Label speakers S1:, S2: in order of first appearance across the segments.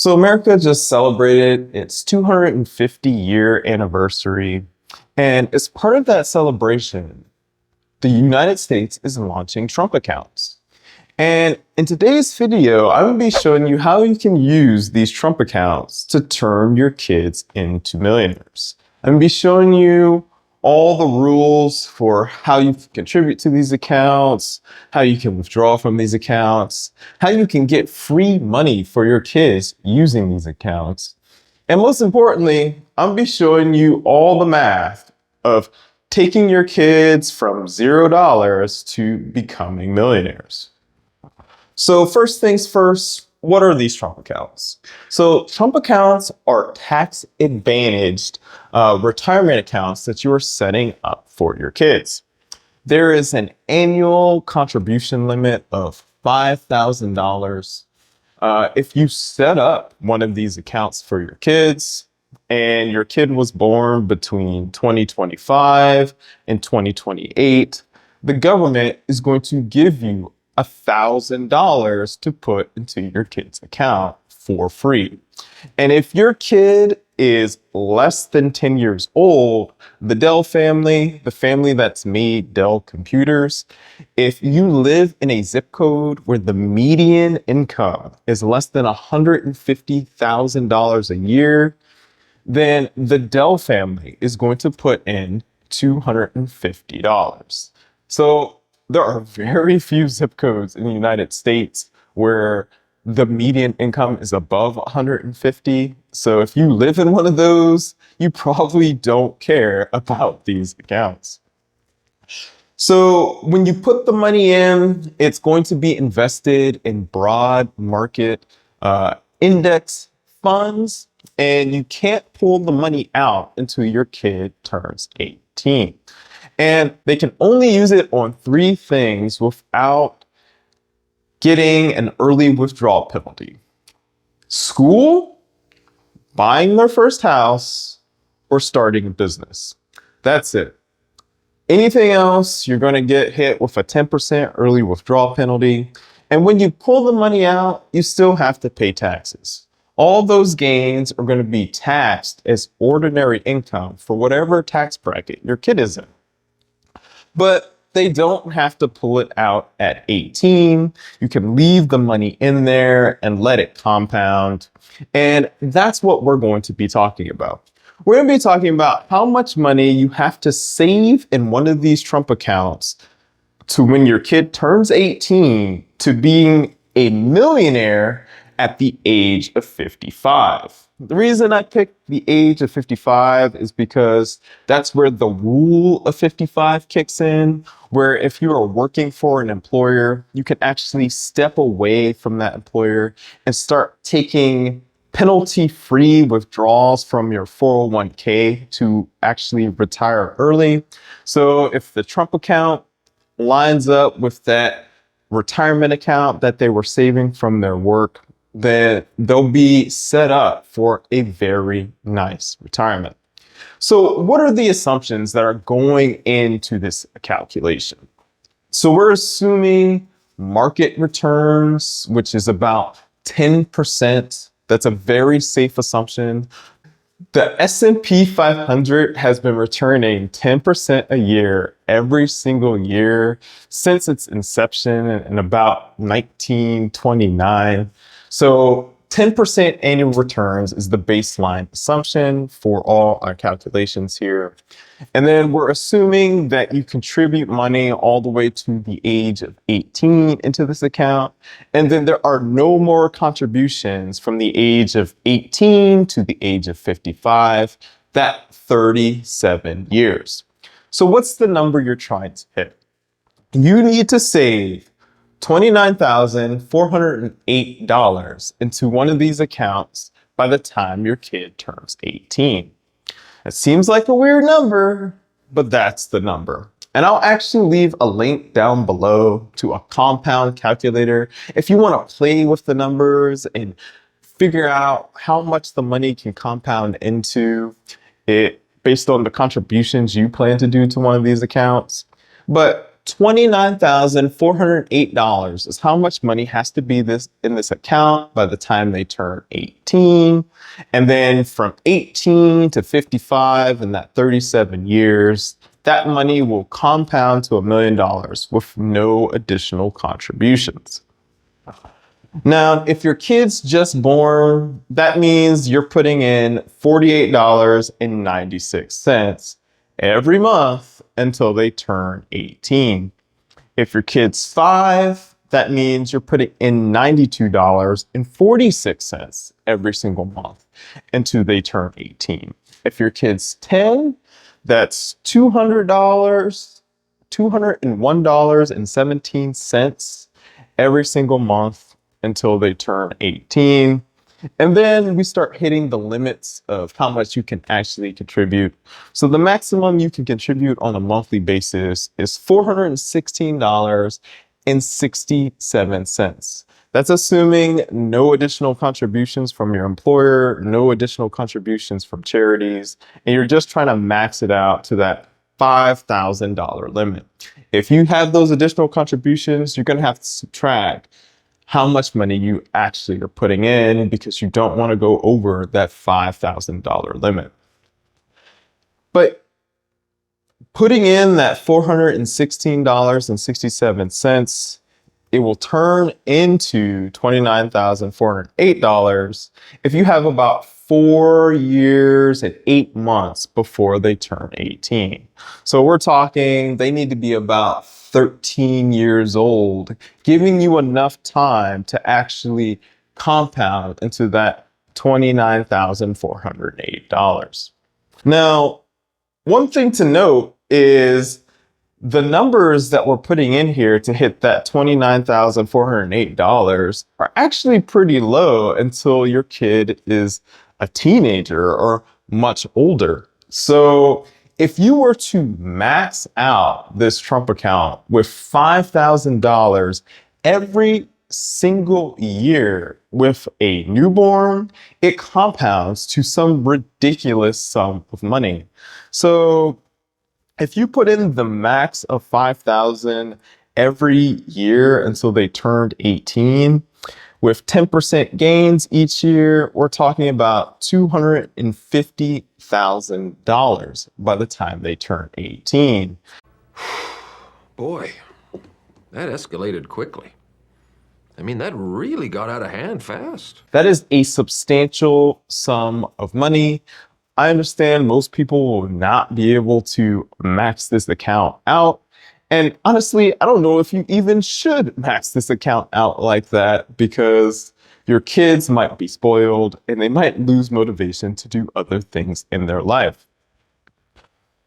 S1: So America just celebrated its 250-year anniversary. And as part of that celebration, the United States is launching Trump accounts. And in today's video, I will be showing you how you can use these Trump accounts to turn your kids into millionaires. I'm going to be showing you all the rules for how you can contribute to these accounts, how you can withdraw from these accounts, how you can get free money for your kids using these accounts. And most importantly, I'm going to be showing you all the math of taking your kids from $0 to becoming millionaires. So first things first, what are these Trump accounts? So Trump accounts are tax advantaged retirement accounts that you are setting up for your kids. There is an annual contribution limit of $5,000. If you set up one of these accounts for your kids and your kid was born between 2025 and 2028, the government is going to give you $1,000 to put into your kid's account for free. And if your kid is less than 10 years old, the Dell family, the family that's made Dell computers, if you live in a zip code where the median income is less than $150,000 a year, then the Dell family is going to put in $250. So there are very few zip codes in the United States where the median income is above 150. So if you live in one of those, you probably don't care about these accounts. So when you put the money in, it's going to be invested in broad market index funds, and you can't pull the money out until your kid turns 18. And they can only use it on three things without getting an early withdrawal penalty: school, buying their first house, or starting a business. That's it. Anything else, you're going to get hit with a 10% early withdrawal penalty. And when you pull the money out, you still have to pay taxes. All those gains are going to be taxed as ordinary income for whatever tax bracket your kid is in. But they don't have to pull it out at 18. You can leave the money in there and let it compound. And that's what we're going to be talking about. We're going to be talking about how much money you have to save in one of these Trump accounts to when your kid turns 18 to being a millionaire at the age of 55. The reason I picked the age of 55 is because that's where the rule of 55 kicks in, where if you are working for an employer, you can actually step away from that employer and start taking penalty-free withdrawals from your 401k to actually retire early. So if the Trump account lines up with that retirement account that they were saving from their work, then they'll be set up for a very nice retirement. So what are the assumptions that are going into this calculation? So we're assuming market returns, which is about 10%. That's a very safe assumption. The S&P 500 has been returning 10% a year every single year since its inception in about 1929. So 10% annual returns is the baseline assumption for all our calculations here. And then we're assuming that you contribute money all the way to the age of 18 into this account. And then there are no more contributions from the age of 18 to the age of 55, that 37 years. So what's the number you're trying to hit? You need to save $29,408 into one of these accounts by the time your kid turns 18. It seems like a weird number, but that's the number. And I'll actually leave a link down below to a compound calculator if you want to play with the numbers and figure out how much the money can compound into it based on the contributions you plan to do to one of these accounts. But $29,408 is how much money has to be in this account by the time they turn 18. And then from 18 to 55 in that 37 years, that money will compound to $1 million with no additional contributions. Now, if your kid's just born, that means you're putting in $48.96 every month until they turn 18. If your kid's 5, that means you're putting in $92.46 every single month until they turn 18. If your kid's 10, that's $201.17 every single month until they turn 18. And then we start hitting the limits of how much you can actually contribute. So the maximum you can contribute on a monthly basis is $416.67. That's assuming no additional contributions from your employer, no additional contributions from charities, and you're just trying to max it out to that $5,000 limit. If you have those additional contributions, you're going to have to subtract how much money you actually are putting in because you don't want to go over that $5,000 limit. But putting in that $416.67, it will turn into $29,408 if you have about 4 years and 8 months before they turn 18. So we're talking they need to be about 13 years old, giving you enough time to actually compound into that $29,408. Now, one thing to note is the numbers that we're putting in here to hit that $29,408 are actually pretty low until your kid is a teenager or much older. So if you were to max out this Trump account with $5,000 every single year with a newborn, it compounds to some ridiculous sum of money. So if you put in the max of $5,000 every year until they turned 18, with 10% gains each year, we're talking about $250,000 by the time they turn 18.
S2: Boy, that escalated quickly. I mean, that really got out of hand fast.
S1: That is a substantial sum of money. I understand most people will not be able to max this account out. And honestly, I don't know if you even should max this account out like that because your kids might be spoiled and they might lose motivation to do other things in their life.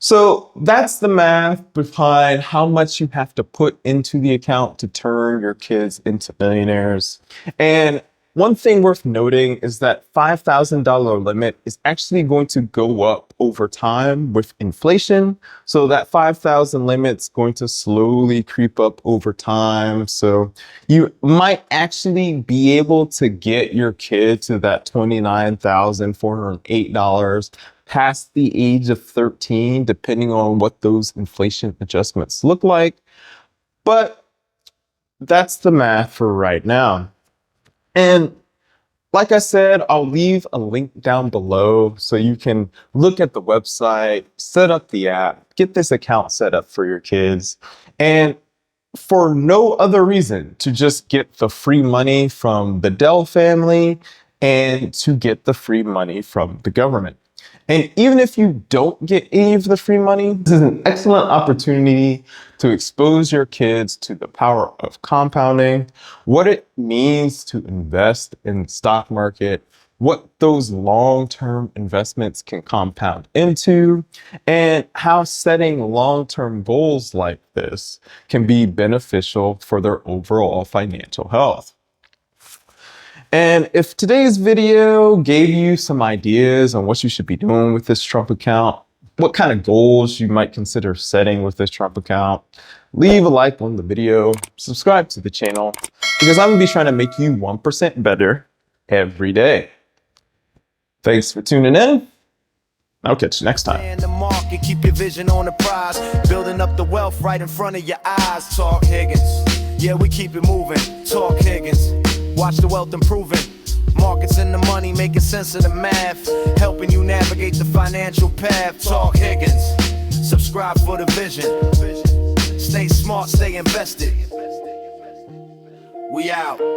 S1: So that's the math behind how much you have to put into the account to turn your kids into millionaires. And one thing worth noting is that $5,000 limit is actually going to go up over time with inflation. So that 5,000 limit's going to slowly creep up over time. So you might actually be able to get your kid to that $29,408 past the age of 13, depending on what those inflation adjustments look like. But that's the math for right now. And like I said, I'll leave a link down below so you can look at the website, set up the app, get this account set up for your kids. And for no other reason to just get the free money from the Dell family and to get the free money from the government. And even if you don't get any of the free money, this is an excellent opportunity to expose your kids to the power of compounding, what it means to invest in the stock market, what those long-term investments can compound into, and how setting long-term goals like this can be beneficial for their overall financial health. And if today's video gave you some ideas on what you should be doing with this Trump account, what kind of goals you might consider setting with this Trump account, leave a like on the video, subscribe to the channel, because I'm going to be trying to make you 1% better every day. Thanks for tuning in. I'll catch you next time.
S3: market, keep your vision on the prize. Building up the wealth right in front of your eyes. Talk Higgins, yeah, we keep it moving. Talk Higgins, watch the wealth improving. Markets and the money, making sense of the math, helping you navigate the financial path. Talk Higgins, subscribe for the vision. Stay smart, stay invested. We out.